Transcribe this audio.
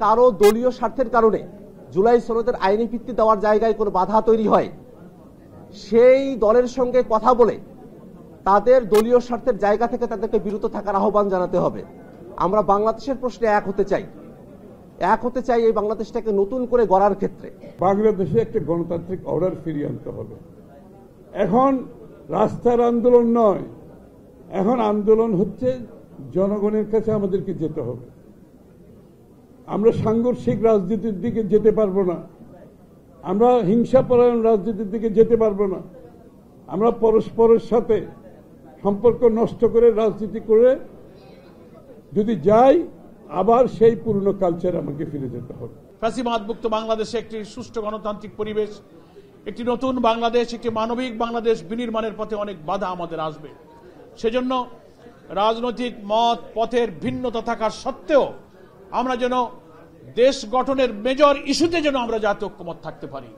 কারো দলীয় স্বার্থের কারণে জুলাই সনদের আইনি ভিত্তি দেওয়ার জায়গায় কোনো বাধা তৈরি হয়, সেই দলের সঙ্গে কথা বলে তাদের দলীয় স্বার্থের জায়গা থেকে তাদেরকে বিরত থাকার আহ্বান জানাতে হবে। আমরা বাংলাদেশের প্রশ্নে এক হতে চাই এই বাংলাদেশটাকে নতুন করে গড়ার ক্ষেত্রে। বাংলাদেশে একটা গণতান্ত্রিক অর্ডার ফিরিয়ে আনতে হবে। এখন রাস্তার আন্দোলন নয়, এখন আন্দোলন হচ্ছে জনগণের কাছে আমাদেরকে যেতে হবে। আমরা সাংঘর্ষিক রাজনীতির দিকে যেতে পারবো না, আমরা হিংসাপরায়ণ রাজনীতির দিকে যেতে পারবো না। আমরা পরস্পরের সাথে সম্পর্ক নষ্ট করে রাজনীতি করে যদি যাই, আবার সেই পুরনো কালচার আমাকে ফিরে যেতে হবে। ফ্যাসিবাদমুক্ত বাংলাদেশে একটি সুষ্ঠু গণতান্ত্রিক পরিবেশ, একটি নতুন বাংলাদেশ, একটি মানবিক বাংলাদেশ বিনির্মাণের পথে অনেক বাধা আমাদের আসবে। সেজন্য রাজনৈতিক মত পথের ভিন্নতা থাকার সত্ত্বেও আমরা যেন দেশ গঠনের মেজর ইস্যুতে যেন আমরা জাতীয় ঐক্যমত থাকতে পারি।